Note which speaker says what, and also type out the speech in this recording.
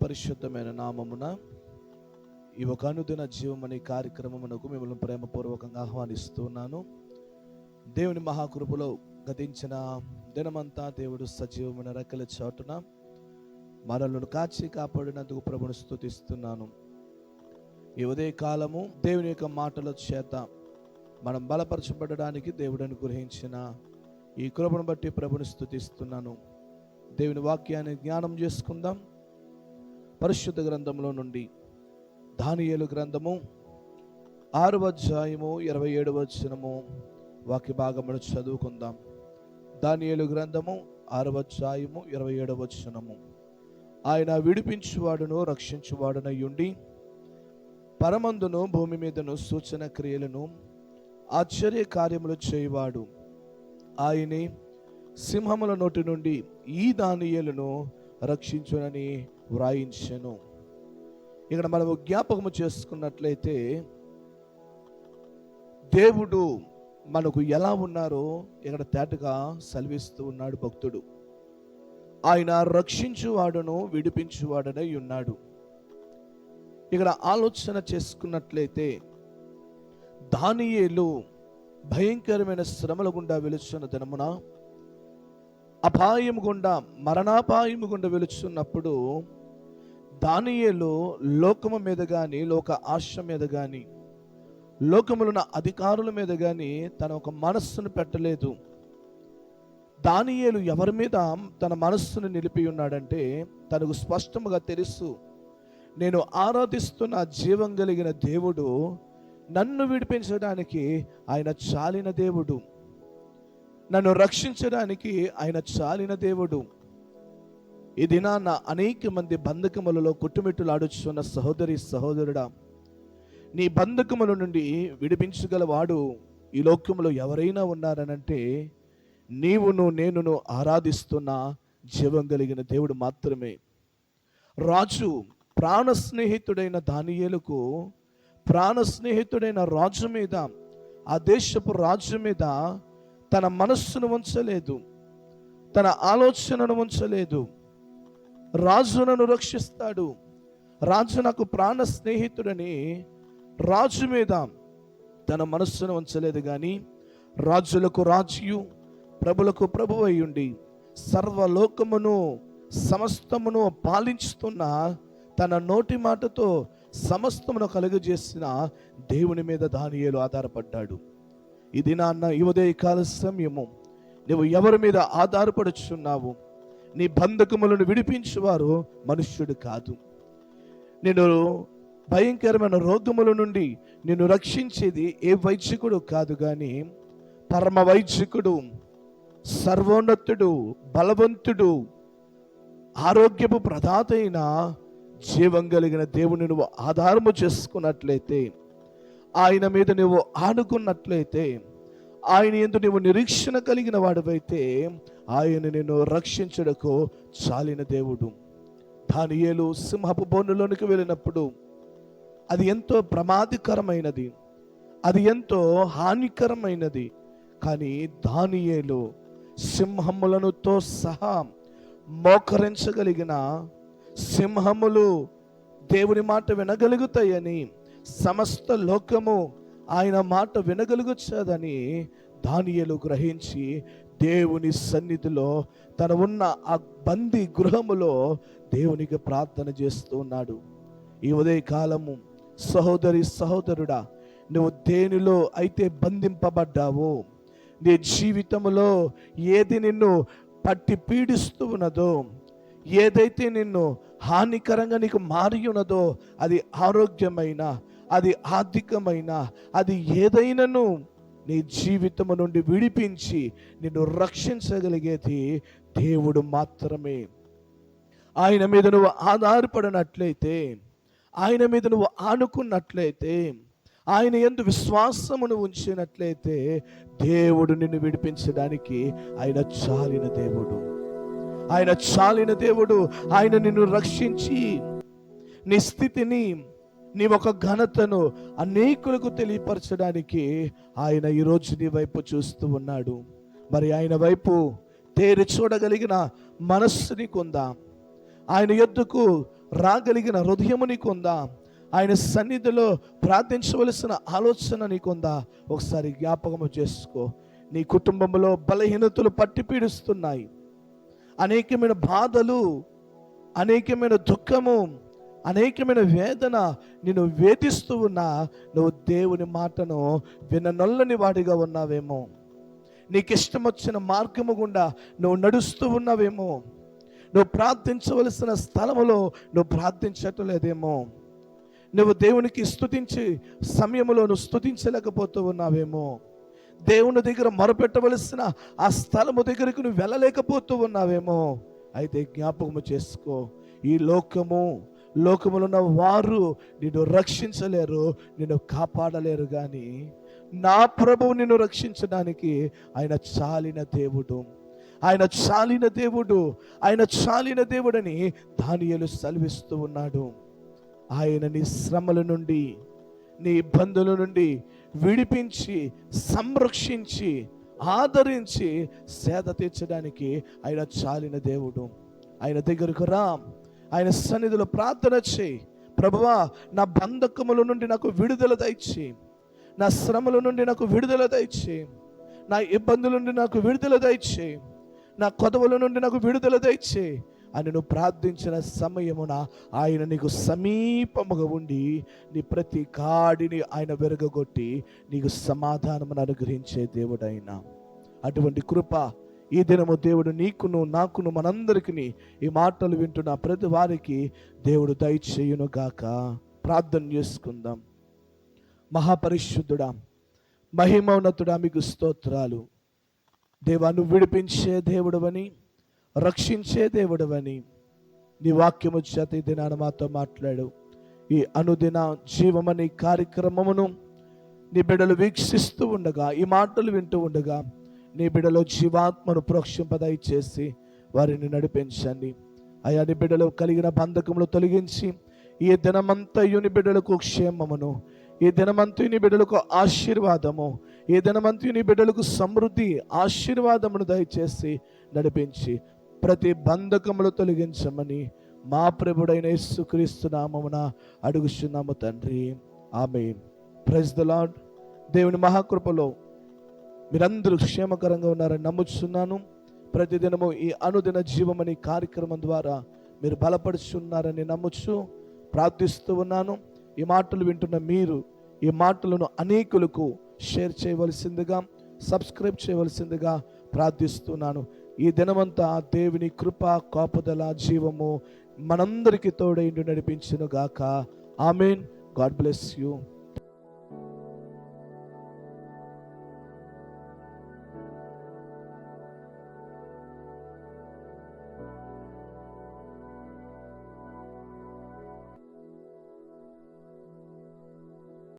Speaker 1: పరిశుద్ధమైన నామమున ఈ ఒక అనుదిన జీవం అనే కార్యక్రమమునకు మిమ్మల్ని ప్రేమపూర్వకంగా ఆహ్వానిస్తున్నాను. దేవుని మహాకృపలో గతించిన దినమంతా దేవుడు సజీవమైన రెక్కల చాటున మనలను కాచి కాపాడినందుకు ప్రభుని స్తుతిస్తున్నాను. ఈ ఉదయ కాలము దేవుని యొక్క మాటల చేత మనం బలపరచబడడానికి దేవుడు అనుగ్రహించిన ఈ కృపను బట్టి ప్రభుని స్తుతిస్తున్నాను. దేవుని వాక్యాన్ని జ్ఞానం చేసుకుందాం. పరిశుద్ధ గ్రంథంలో నుండి దానియేలు గ్రంథము 6వ అధ్యాయము 27వ వచనము వాక్య భాగమును చదువుకుందాం. దానియేలు గ్రంథము 6వ అధ్యాయము 27వ వచనము. ఆయన విడిపించువాడును రక్షించువాడునై ఉండి పరమందును భూమి మీదను సూచన క్రియలను ఆశ్చర్య కార్యములు చేయవాడు. ఆయనే సింహముల నోటి నుండి ఈ దానియేలును రక్షించునని వ్రాయించెను. ఇక్కడ మనము జ్ఞాపకము చేసుకున్నట్లయితే దేవుడు మనకు ఎలా ఉన్నారో ఇక్కడ తేటగా సెలవిస్తూ ఉన్నాడు భక్తుడు. ఆయన రక్షించువాడును విడిపించువాడనై ఉన్నాడు. ఇక్కడ ఆలోచన చేసుకున్నట్లయితే దానియేలు భయంకరమైన శ్రమల గుండా వెలుచున్న దినమున అపాయము గుండా మరణాపాయము గుండా వెలుచున్నప్పుడు దానియేలు లోకము మీద కానీ లోక ఆశ మీద కానీ లోకములున్న అధికారుల మీద కానీ తన ఒక మనస్సును పెట్టలేదు. దానియేలు ఎవరి మీద తన మనస్సును నిలిపి ఉన్నాడంటే తనకు స్పష్టముగా తెలుసు, నేను ఆరాధిస్తున్న జీవం కలిగిన దేవుడు నన్ను విడిపించడానికి ఆయన చాలిన దేవుడు, నన్ను రక్షించడానికి ఆయన చాలిన దేవుడు. ఈ దినాన అనేక మంది బంధకములలో కొట్టుమిట్టులాడుచున్న సహోదరి సహోదరుడా, నీ బంధకముల నుండి విడిపించగలవాడు ఈ లోకములో ఎవరైనా ఉన్నారనంటే నీవును నేనును ఆరాధిస్తున్న జీవం కలిగిన దేవుడు మాత్రమే. రాజు ప్రాణ స్నేహితుడైన దానియేలుకు ప్రాణ స్నేహితుడైన రాజు మీద, ఆ దేశపు రాజు మీద తన మనస్సును ఉంచలేదు, తన ఆలోచనను ఉంచలేదు. రాజు నన్ను రక్షిస్తాడు, రాజు నాకు ప్రాణ స్నేహితుడని రాజు మీద తన మనస్సును ఉంచలేదు. కానీ రాజులకు రాజు ప్రభులకు ప్రభు అయ్యుండి సర్వలోకమును సమస్తమును పాలించుతున్న తన నోటి మాటతో సమస్తమును కలుగజేసిన దేవుని మీద దానియేలు ఆధారపడ్డాడు. ఇది నాన్న ఈ ఉదయకాల సమయము నువ్వు ఎవరి మీద ఆధారపడుచున్నావు? నీ బంధకములను విడిపించువారు మనుష్యుడు కాదు. నేను భయంకరమైన రోగముల నుండి నిన్ను రక్షించేది ఏ వైద్యకుడు కాదు, కానీ పరమ వైద్యకుడు, సర్వోన్నతుడు, బలవంతుడు, ఆరోగ్యపు ప్రదాత అయిన జీవం కలిగిన దేవుని నువ్వు ఆధారము చేసుకున్నట్లయితే, ఆయన మీద నువ్వు ఆనుకున్నట్లయితే, ఆయన యందు నువ్వు నిరీక్షణ కలిగిన వాడివైతే ఆయన నిన్ను రక్షించుటకు చాలిన దేవుడు. దానియేలు సింహపు బోనులోనికి వెళ్ళినప్పుడు అది ఎంతో ప్రమాదకరమైనది, అది ఎంతో హానికరమైనది. కానీ దానియేలు సింహములనుతో సహా మోకరించగలిగిన, సింహములు దేవుని మాట వినగలుగుతాయని, సమస్త లోకము ఆయన మాట వినగలుగుతుందని దానియేలు గ్రహించి దేవుని సన్నిధిలో తన ఉన్న ఆ బందీ గృహములో దేవునికి ప్రార్థన చేస్తూ ఉన్నాడు. ఈ ఉదయ కాలము సహోదరి సహోదరుడా, నువ్వు దేనిలో అయితే బంధింపబడ్డావో, నీ జీవితంలో ఏది నిన్ను పట్టి పీడిస్తూ ఉన్నదో, ఏదైతే నిన్ను హానికరంగా నీకు మారి ఉన్నదో, అది ఆరోగ్యమైన, అది ఆర్థికమైన, అది ఏదైనాను నీ జీవితము నుండి విడిపించి నిన్ను రక్షించగలిగేది దేవుడు మాత్రమే. ఆయన మీద నువ్వు ఆధారపడినట్లయితే, ఆయన మీద నువ్వు ఆనుకున్నట్లయితే, ఆయన యందు విశ్వాసమును ఉంచినట్లయితే దేవుడు నిన్ను విడిపించడానికి ఆయన చాలిన దేవుడు, ఆయన చాలిన దేవుడు. ఆయన నిన్ను రక్షించి నీ స్థితిని, నీ ఒక ఘనతను అనేకులకు తెలియపరచడానికి ఆయన ఈరోజు నీ వైపు చూస్తూ ఉన్నాడు. మరి ఆయన వైపు తేరి చూడగలిగిన మనస్సుని కొందా? ఆయన యొద్దకు రాగలిగిన హృదయము నీకుందా? ఆయన సన్నిధిలో ప్రార్థించవలసిన ఆలోచన నీకుందా? ఒకసారి జ్ఞాపకము చేసుకో. నీ కుటుంబంలో బలహీనతలు పట్టి పీడిస్తున్నాయి. అనేకమైన బాధలు, అనేకమైన దుఃఖము, అనేకమైన వేదన నిన్ను వేధిస్తూ ఉన్నా నువ్వు దేవుని మాటను విననొల్లని వాడిగా ఉన్నావేమో. నీకు ఇష్టం వచ్చిన మార్గము గుండా నువ్వు నడుస్తూ ఉన్నావేమో. నువ్వు ప్రార్థించవలసిన స్థలములో నువ్వు ప్రార్థించట్లేదేమో. నువ్వు దేవునికి స్తుతించి సమయంలో నువ్వు స్తుతించలేకపోతూ ఉన్నావేమో. దేవుని దగ్గర మొరపెట్టవలసిన ఆ స్థలము దగ్గరకు నువ్వు వెళ్ళలేకపోతూ ఉన్నావేమో. అయితే జ్ఞాపకము చేసుకో, ఈ లోకములో ఉన్న వారు నిన్ను రక్షించలేరు, నిన్ను కాపాడలేరు. కానీ నా ప్రభువు నిన్ను రక్షించడానికి ఆయన చాలిన దేవుడు. ఆయన చాలిన దేవుడు, ఆయన చాలిన దేవుడని దానియేలు సెలవిస్తూ ఉన్నాడు. ఆయన నీ శ్రమల నుండి, నీ ఇబ్బందుల నుండి విడిపించి, సంరక్షించి, ఆదరించి సేద తీర్చడానికి ఆయన చాలిన దేవుడు. ఆయన దగ్గరకు రా, ఆయన సన్నిధిలో ప్రార్థన చేయి. ప్రభువా, నా బంధకముల నుండి నాకు విడుదల దయచి, నా శ్రమల నుండి నాకు విడుదల దయచి, నా ఇబ్బందుల నుండి నాకు విడుదల దయచి, నా కొదవల నుండి నాకు విడుదల దయచి అని నువ్వు ప్రార్థించిన సమయమున ఆయన నీకు సమీపముగా ఉండి నీ ప్రతి కాడిని ఆయన వెరగొట్టి నీకు సమాధానమును అనుగ్రహించే దేవుడైనా. అటువంటి కృప ఈ దినము దేవుడు నీకును, నాకును, మనందరికీ ఈ మాటలు వింటున్న ప్రతి వారికి దేవుడు దయచేయును గాక. ప్రార్థన చేసుకుందాం. మహాపరిశుద్ధుడా, మహిమోన్నతుడా, మీకు స్తోత్రాలు. దేవా, నువ్వు విడిపించే దేవుడవని, రక్షించే దేవుడవని నీ వాక్యము చేత ఈ దినాన మాతో మాట్లాడు. ఈ అనుదిన జీవమని కార్యక్రమమును నీ బిడ్డలు వీక్షిస్తూ ఉండగా, ఈ మాటలు వింటూ ఉండగా నీ బిడ్డలో జీవాత్మను ప్రోక్షింపదయచేసి వారిని నడిపించండి. అయా, నీ బిడ్డలు కలిగిన బంధకములు తొలగించి ఈ దినమంతయు నీ బిడ్డలకు క్షేమమును, ఈ దినమంతయు నీ బిడ్డలకు ఆశీర్వాదము, ఈ దినమంతయు నీ బిడ్డలకు సమృద్ధి, ఆశీర్వాదమును దయచేసి నడిపించి ప్రతి బంధకములు తొలగించమని మా ప్రభుడైన యేసుక్రీస్తు నామమున అడుగుచున్నాము తండ్రి. ఆమేన్. Praise the lord. దేవుని మహాకృపలో మీరందరూ క్షేమకరంగా ఉన్నారని నమ్ముచున్నాను. ప్రతిదినము ఈ అనుదిన జీవమని కార్యక్రమం ద్వారా మీరు బలపడుచున్నారని నమ్ముచు ప్రార్థిస్తూ ఉన్నాను. ఈ మాటలు వింటున్న మీరు ఈ మాటలను అనేకులకు షేర్ చేయవలసిందిగా, సబ్స్క్రైబ్ చేయవలసిందిగా ప్రార్థిస్తున్నాను. ఈ దినమంతా దేవుని కృప, కాపుదల, జీవము మనందరికీ తోడైండి నడిపించును గాక. ఆమేన్. God bless you.